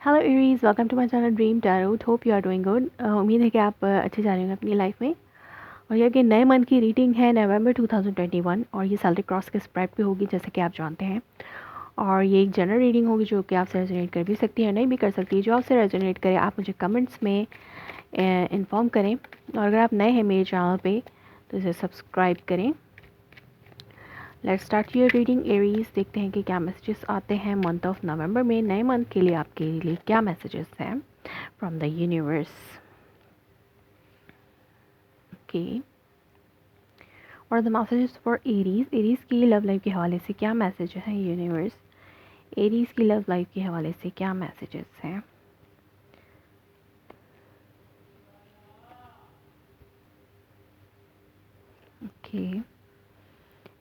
Hello Aries, welcome to my channel dream tarot. Hope you are doing good. उम्मीद है कि आप अच्छे जा रहे होंगे अपनी लाइफ में। और ये कि नए मंथ की रीडिंग है नवंबर 2021 और ये सैलरी क्रॉस के स्प्रेड पे होगी जैसे कि आप जानते हैं। और ये एक जनरल रीडिंग होगी जो कि आपसे रेजोनेट कर भी सकती है, नहीं भी कर सकती है। जो आपसे रेजोनेट करे आप मुझे कमेंट्स में इन्फॉर्म करें। और अगर आप नए हैं मेरे चैनल पर तो इसे सब्सक्राइब करें। Let's start your reading Aries. देखते हैं कि क्या मैसेजेस आते हैं मंथ ऑफ नवंबर में। नए मंथ के लिए आपके लिए क्या मैसेजेस हैं फ्रॉम द यूनिवर्स। ओके, और the messages for Aries. Aries की लव लाइफ के हवाले से क्या मैसेज है यूनिवर्स। एरीज की लव लाइफ के हवाले से क्या मैसेजेस हैं। ओके,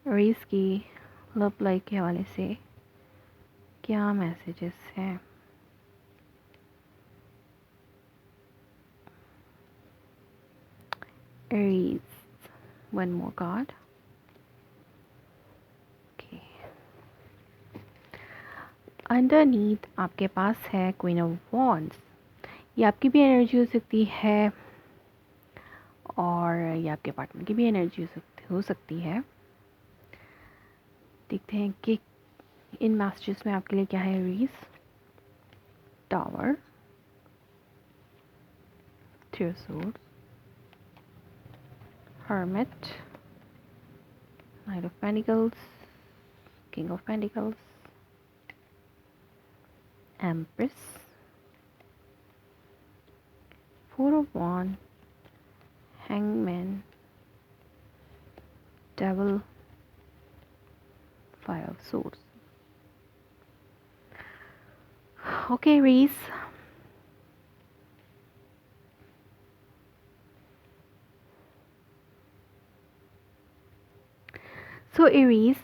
एरीज की लव लाइफ के हवाले से क्या मैसेजेस हैं। Aries, one more card. Okay, underneath आपके पास है क्वीन ऑफ वॉन्ड्स। ये आपकी भी एनर्जी हो सकती है और ये आपके पार्टनर की भी एनर्जी हो सकती है। देखते हैं कि इन मैसेजेस में आपके लिए क्या है Aries. Tower, three of swords, hermit, knight of pentacles, king of pentacles, empress, four of wands, hangman, devil, five of swords. Okay, Reese. So Aries,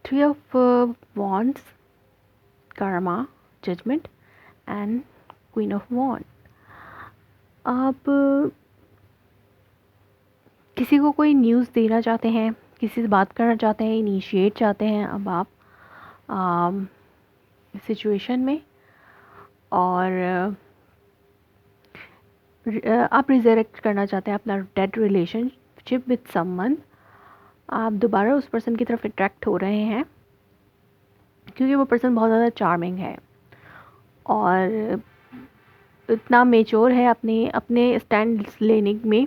three of wands, karma, judgment, and queen of wands. आप किसी को कोई news देना चाहते हैं, किसी से बात करना चाहते हैं, इनिशिएट चाहते हैं अब आप सिचुएशन में। और आप रिजरेक्ट करना चाहते हैं अपना डेड रिलेशनशिप विद समवन। आप दोबारा उस पर्सन की तरफ अट्रैक्ट हो रहे हैं क्योंकि वो पर्सन बहुत ज़्यादा चार्मिंग है और इतना मेच्योर है अपने अपने स्टैंड लेने में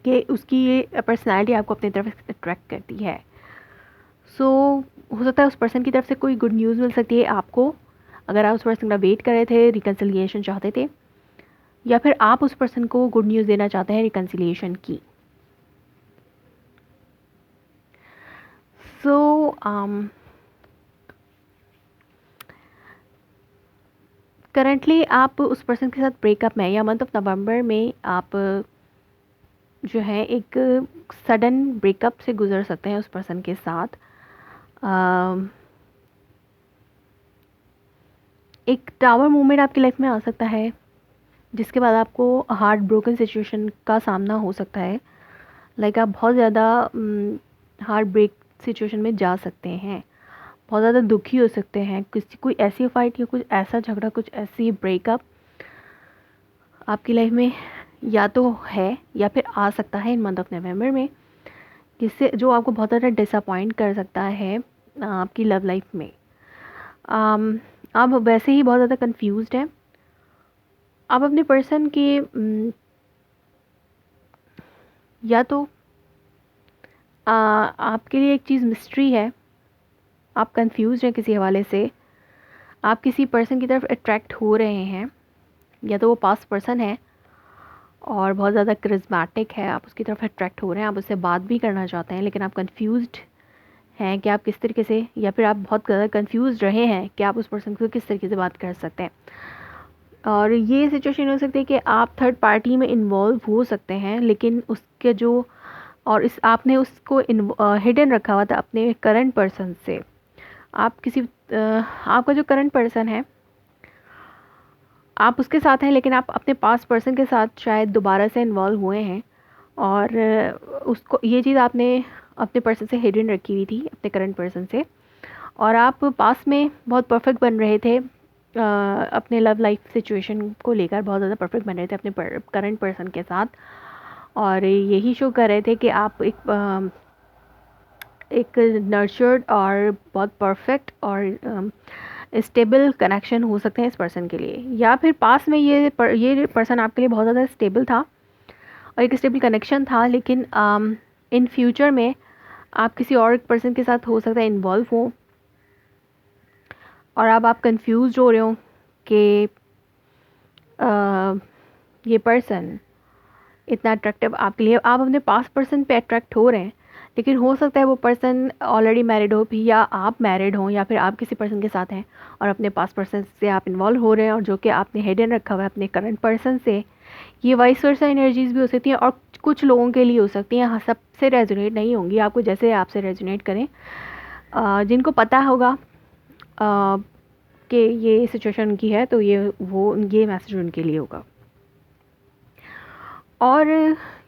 कि उसकी ये पर्सनैलिटी आपको अपनी तरफ अट्रैक्ट करती है। सो हो सकता है उस पर्सन की तरफ से कोई गुड न्यूज़ मिल सकती है आपको, अगर आप उस पर्सन का वेट कर रहे थे, रिकन्सिलिएशन चाहते थे, या फिर आप उस पर्सन को गुड न्यूज़ देना चाहते हैं रिकन्सिलिएशन की। सो करंटली आप उस पर्सन के साथ ब्रेकअप में, या मंथ ऑफ नवंबर में आप जो है एक सडन ब्रेकअप से गुजर सकते हैं उस पर्सन के साथ। एक टावर मूवमेंट आपकी लाइफ में आ सकता है जिसके बाद आपको हार्ट ब्रोकन सिचुएशन का सामना हो सकता है। लाइक आप बहुत ज़्यादा हार्ट ब्रेक सिचुएशन में जा सकते हैं, बहुत ज़्यादा दुखी हो सकते हैं। किसी कोई ऐसी फाइट या कुछ ऐसा झगड़ा, कुछ ऐसी ब्रेकअप आपकी लाइफ में या तो है या फिर आ सकता है इन मंथ ऑफ नवंबर में, जिससे जो आपको बहुत ज़्यादा डिसअपॉइंट कर सकता है आपकी लव लाइफ में। आप वैसे ही बहुत ज़्यादा कंफ्यूज्ड हैं। आप अपने पर्सन के या तो आपके लिए एक चीज़ मिस्ट्री है, आप कंफ्यूज हैं किसी हवाले से, आप किसी पर्सन की तरफ अट्रैक्ट हो रहे हैं, या तो वो पास्ट पर्सन है और बहुत ज़्यादा करिस्मेटिक है, आप उसकी तरफ अट्रैक्ट हो रहे हैं, आप उससे बात भी करना चाहते हैं लेकिन आप कंफ्यूज्ड हैं कि आप किस तरीके से, या फिर आप बहुत ज़्यादा कंफ्यूज रहे हैं कि आप उस पर्सन को किस तरीके से बात कर सकते हैं। और ये सिचुएशन हो सकती है कि आप थर्ड पार्टी में इन्वॉल्व हो सकते हैं, लेकिन उसके जो और इस आपने उसको हिडन रखा हुआ था अपने करंट पर्सन से। आप किसी आपका जो करंट पर्सन है आप उसके साथ हैं, लेकिन आप अपने पास्ट पर्सन के साथ शायद दोबारा से इन्वॉल्व हुए हैं और उसको ये चीज़ आपने अपने पर्सन से हिडन रखी हुई थी, अपने करंट पर्सन से। और आप पास में बहुत परफेक्ट बन रहे थे, अपने लव लाइफ सिचुएशन को लेकर बहुत ज़्यादा परफेक्ट बन रहे थे अपने करंट पर्सन के साथ, और यही शो कर रहे थे कि आप एक नर्चर्ड और बहुत परफेक्ट और स्टेबल कनेक्शन हो सकते हैं इस पर्सन के लिए, या फिर पास में ये पर्सन आपके लिए बहुत ज़्यादा स्टेबल था और एक स्टेबल कनेक्शन था, लेकिन इन फ्यूचर में आप किसी और पर्सन के साथ हो सकता है इन्वॉल्व हो, और अब आप कंफ्यूज हो रहे हो कि ये पर्सन इतना अट्रैक्टिव आपके लिए, आप अपने पास पर्सन पे अट्रैक्ट हो रहे हैं, लेकिन हो सकता है वो पर्सन ऑलरेडी मैरिड हो भी, या आप मैरिड हो, या फिर आप किसी पर्सन के साथ हैं और अपने पास पर्सन से आप इन्वॉल्व हो रहे हैं और जो कि आपने हिडन रखा हुआ है अपने करंट पर्सन से। ये वाइस वर्सा एनर्जीज भी हो सकती हैं और कुछ लोगों के लिए हो सकती हैं, हाँ सबसे रेजोनेट नहीं होंगी, आपको जैसे आपसे रेजोनेट करें। जिनको पता होगा कि ये सिचुएशन उनकी है, तो ये मैसेज उनके लिए होगा। और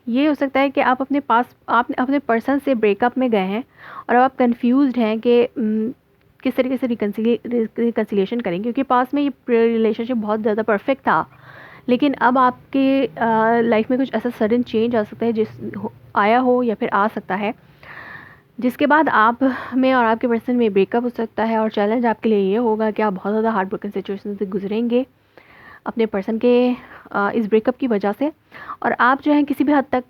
ये हो सकता है कि आप अपने पर्सन से ब्रेकअप में गए हैं और अब आप कंफ्यूज्ड हैं कि किस तरीके से रिकन्सिलिएशन करें, क्योंकि पास में ये रिलेशनशिप बहुत ज़्यादा परफेक्ट था, लेकिन अब आपके लाइफ में कुछ ऐसा सडन चेंज आ सकता है आया हो या फिर आ सकता है, जिसके बाद आप में और आपके पर्सन में ब्रेकअप हो सकता है। और चैलेंज आपके लिए ये होगा कि आप बहुत ज़्यादा हार्ट ब्रोकन सिचुएशन से गुजरेंगे अपने पर्सन के इस ब्रेकअप की वजह से, और आप जो है किसी भी हद तक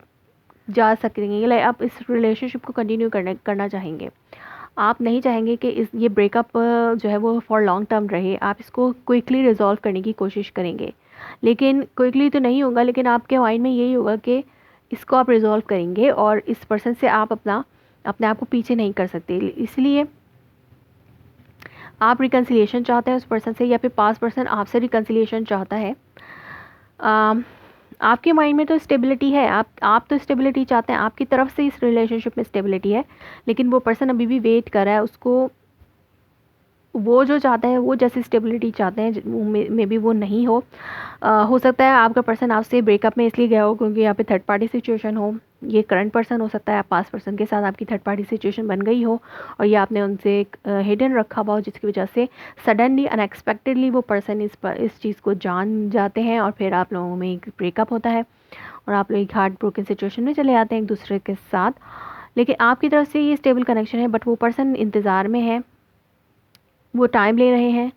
जा सकेंगे, लाइक आप इस रिलेशनशिप को कंटिन्यू करना चाहेंगे। आप नहीं चाहेंगे कि ये ब्रेकअप जो है वो फॉर लॉन्ग टर्म रहे, आप इसको क्विकली रिजॉल्व करने की कोशिश करेंगे, लेकिन क्विकली तो नहीं होगा, लेकिन आपके माइंड में यही होगा कि इसको आप रिजॉल्व करेंगे और इस पर्सन से आप अपने आप को पीछे नहीं कर सकते, इसलिए आप रिकन्सिलिएशन चाहते हैं उस पर्सन से, या फिर पास पर्सन आपसे रिकन्सिलिएशन चाहता है। आपके माइंड में तो स्टेबिलिटी है, आप तो स्टेबिलिटी चाहते हैं, आपकी तरफ से इस रिलेशनशिप में स्टेबिलिटी है, लेकिन वो पर्सन अभी भी वेट कर रहा है, उसको वो जो चाहता है वो जैसी स्टेबिलिटी चाहते हैं मे बी वो नहीं हो सकता है आपका पर्सन आपसे ब्रेकअप में इसलिए गया हो क्योंकि यहाँ पे थर्ड पार्टी सिचुएशन हो, ये करंट पर्सन हो सकता है, पास पर्सन के साथ आपकी थर्ड पार्टी सिचुएशन बन गई हो और ये आपने उनसे हिडन रखा हुआ हो, जिसकी वजह से सडनली अनएक्सपेक्टेडली वो पर्सन इस चीज़ को जान जाते हैं और फिर आप लोगों में एक ब्रेकअप होता है और आप लोग एक हार्ट ब्रोकन सिचुएशन में चले जाते हैं एक दूसरे के साथ। लेकिन आपकी तरफ से ये स्टेबल कनेक्शन है, बट वो पर्सन इंतज़ार में है, वो टाइम ले रहे हैं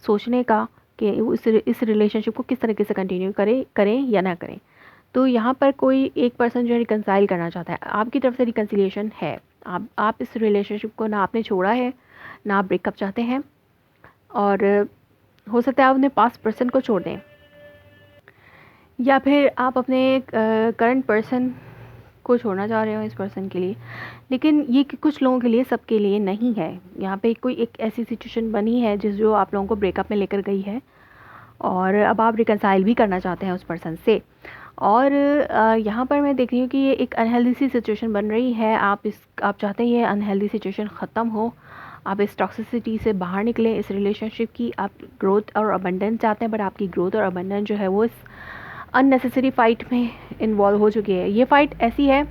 सोचने का कि इस रिलेशनशिप को किस तरीके से कंटिन्यू करें या ना करें। तो यहाँ पर कोई एक पर्सन जो है रिकन्साइल करना चाहता है, आपकी तरफ से रिकन्सिलिएशन है, आप इस रिलेशनशिप को ना आपने छोड़ा है ना आप ब्रेकअप चाहते हैं, और हो सकता है आप अपने पास पर्सन को छोड़ दें, या फिर आप अपने करंट पर्सन को छोड़ना चाह रहे हो इस पर्सन के लिए। लेकिन ये कुछ लोगों के लिए, सबके लिए नहीं है। यहाँ पे कोई एक ऐसी सिचुएशन बनी है जो आप लोगों को ब्रेकअप में लेकर गई है और अब आप रिकन्साइल भी करना चाहते हैं उस पर्सन से। और यहाँ पर मैं देख रही हूँ कि ये एक अनहेल्दी सी सिचुएशन बन रही है, आप चाहते हैं ये अनहेल्दी सिचुएशन ख़त्म हो, आप इस टॉक्सिसिटी से बाहर निकलें इस रिलेशनशिप की, आप ग्रोथ और अबंडेंस चाहते हैं, बट आपकी ग्रोथ और अबंडेंस जो है वो इस अननेसेसरी फ़ाइट में इन्वॉल्व हो चुकी है। ये फ़ाइट ऐसी है,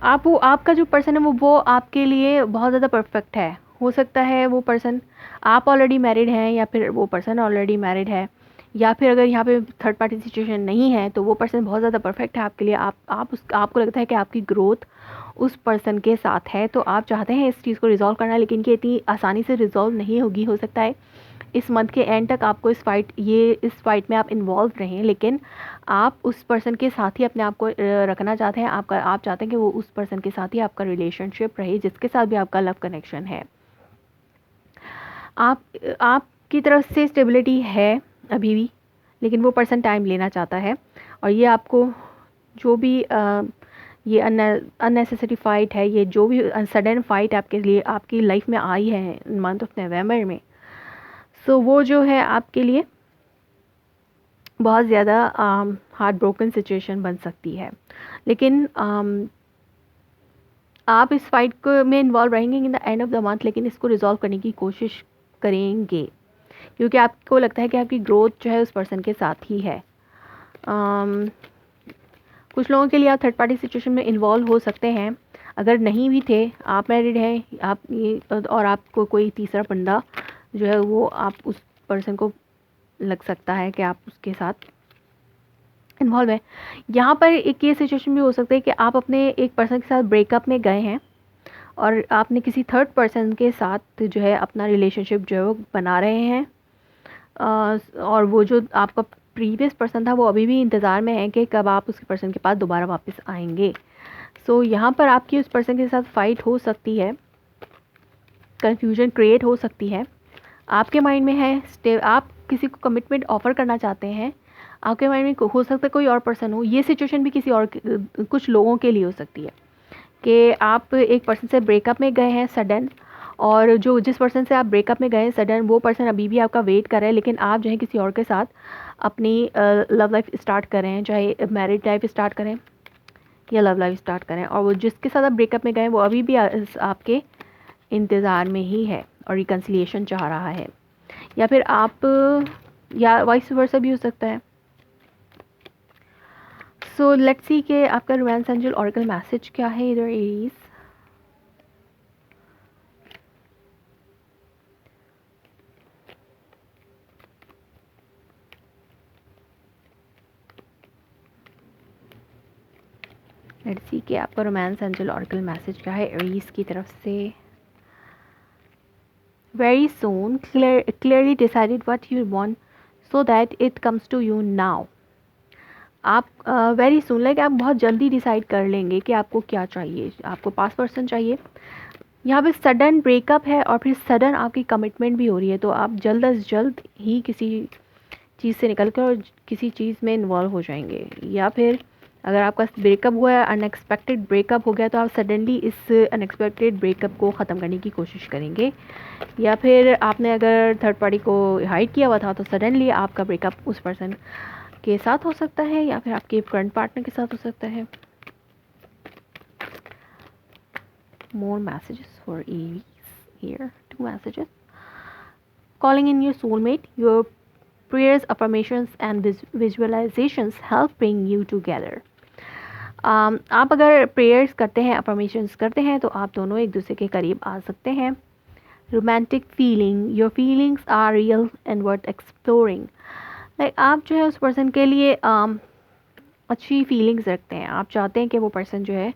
आपका जो पर्सन है वो आपके लिए बहुत ज़्यादा परफेक्ट है, हो सकता है वो पर्सन आप ऑलरेडी मैरिड हैं या फिर वो पर्सन ऑलरेडी मैरिड है, या फिर अगर यहाँ पे थर्ड पार्टी सिचुएशन नहीं है तो वो पर्सन बहुत ज़्यादा परफेक्ट है आपके लिए। आपको लगता है कि आपकी ग्रोथ उस पर्सन के साथ है, तो आप चाहते हैं इस चीज़ को रिजॉल्व करना, लेकिन कि इतनी आसानी से रिजॉल्व नहीं होगी। हो सकता है इस मंथ के एंड तक आपको इस फाइट में आप इन्वॉल्व रहें, लेकिन आप उस पर्सन के साथ ही अपने आप को रखना चाहते हैं। आप चाहते हैं कि वो उस पर्सन के साथ ही आपका रिलेशनशिप रहे जिसके साथ भी आपका लव कनेक्शन है। आपकी तरफ से स्टेबिलिटी है अभी भी, लेकिन वो पर्सन टाइम लेना चाहता है, और ये आपको जो भी ये अननेसेसरी फ़ाइट है, ये जो भी सडन फाइट आपके लिए आपकी लाइफ में आई है मंथ ऑफ नवंबर में, सो वो जो है आपके लिए बहुत ज़्यादा हार्ट ब्रोकन सिचुएशन बन सकती है। लेकिन आप इस फाइट को में इन्वॉल्व रहेंगे in the end of the month, लेकिन इसको रिजॉल्व करने की कोशिश करेंगे क्योंकि आपको लगता है कि आपकी ग्रोथ जो है उस पर्सन के साथ ही है। कुछ लोगों के लिए आप थर्ड पार्टी सिचुएशन में इन्वॉल्व हो सकते हैं अगर नहीं भी थे, आप मैरिड हैं, आप ये और आपको कोई तीसरा बंदा जो है वो आप उस पर्सन को लग सकता है कि आप उसके साथ इन्वॉल्व है। यहाँ पर एक ये सिचुएशन भी हो सकता है कि आप अपने एक पर्सन के साथ ब्रेकअप में गए हैं और आपने किसी थर्ड पर्सन के साथ जो है अपना रिलेशनशिप जो है वो बना रहे हैं, और वो जो आपका प्रीवियस पर्सन था वो अभी भी इंतज़ार में है कि कब आप उस पर्सन के पास दोबारा वापस आएंगे। सो यहाँ पर आपकी उस पर्सन के साथ फ़ाइट हो सकती है, कन्फ्यूजन क्रिएट हो सकती है। आपके माइंड में है आप किसी को कमिटमेंट ऑफ़र करना चाहते हैं, आपके माइंड में हो सकता है कोई और पर्सन हो। ये सिचुएशन भी किसी और कुछ लोगों के लिए हो सकती है कि आप एक पर्सन से ब्रेकअप में गए हैं सडन, और जो जिस पर्सन से आप ब्रेकअप में गए हैं सडन, वो पर्सन अभी भी आपका वेट कर रहा है, लेकिन आप जो है किसी और के साथ अपनी लव लाइफ स्टार्ट करें, चाहे मैरिड लाइफ स्टार्ट करें या लव लाइफ स्टार्ट करें, और वो जिसके साथ आप ब्रेकअप में गए वो अभी भी आपके इंतज़ार में ही है और रिकन्सिलिएशन चाह रहा है। या फिर आप, या वाइस वर्सा भी हो सकता है। सो लेट्स सी कि आपका रोमांस एंजल ऑरेकल मैसेज क्या है इधर एरीज। लेट्स सी कि आपका रोमांस एंजल ऑरेकल मैसेज क्या है एरीज की तरफ से। Very soon clearly decided what you want so that it comes to you now. आप वेरी सून लाइक आप बहुत जल्दी डिसाइड कर लेंगे कि आपको क्या चाहिए। आपको पास पर्सन चाहिए, यहाँ पे सडन ब्रेकअप है और फिर सडन आपकी कमिटमेंट भी हो रही है, तो आप जल्द अज जल्द ही किसी चीज़ से निकल कर और किसी चीज़ में इन्वॉल्व हो जाएंगे। या फिर अगर आपका ब्रेकअप हुआ है, अनएक्सपेक्टेड ब्रेकअप हो गया, तो आप सडनली इस अनएक्सपेक्टेड ब्रेकअप को ख़त्म करने की कोशिश करेंगे। या फिर आपने अगर थर्ड पार्टी को हाइड किया हुआ था तो सडनली आपका ब्रेकअप उस पर्सन के साथ हो सकता है या फिर आपके करंट पार्टनर के साथ हो सकता है। More messages for Aries here. 2 messages. Calling in your soulmate. Your prayers, affirmations and visualizations help bring you together. आप अगर प्रेयर्स करते हैं, अफर्मेशंस करते हैं, तो आप दोनों एक दूसरे के करीब आ सकते हैं। Romantic feeling, your feelings are real and worth exploring. Like आप जो है उस पर्सन के लिए अच्छी फीलिंग्स रखते हैं। आप चाहते हैं कि वो पर्सन जो है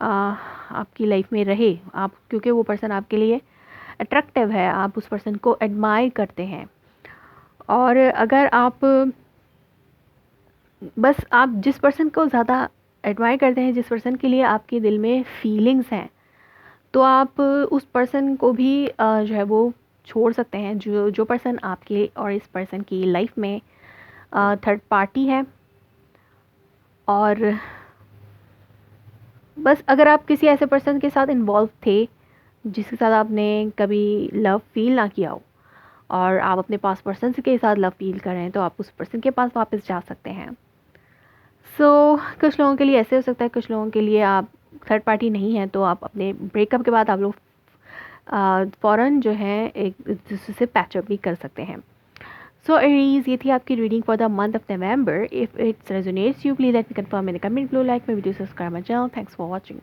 आपकी लाइफ में रहे, आप क्योंकि वो पर्सन आपके लिए अट्रैक्टिव है, आप उस पर्सन को एडमायर करते हैं। और अगर आप बस आप जिस पर्सन को ज़्यादा एडमायर करते हैं, जिस पर्सन के लिए आपके दिल में फीलिंग्स हैं, तो आप उस पर्सन को भी जो है वो छोड़ सकते हैं। जो पर्सन आपके और इस पर्सन की लाइफ में थर्ड पार्टी है। और बस अगर आप किसी ऐसे पर्सन के साथ इन्वॉल्व थे जिसके साथ आपने कभी लव फील ना किया हो और आप अपने पास पर्सन के साथ लव फील कर रहे हैं, तो आप उस पर्सन के पास वापस जा सकते हैं। कुछ लोगों के लिए ऐसे हो सकता है, कुछ लोगों के लिए आप थर्ड पार्टी नहीं है, तो आप अपने ब्रेकअप के बाद आप लोग फ़ौरन जो है एक दूसरे से पैचअप भी कर सकते हैं। सो एरीज, ये थी आपकी reading for the month of November. If it's resonates you please let me confirm in the comment below, like my video, subscribe my channel. Thanks for watching.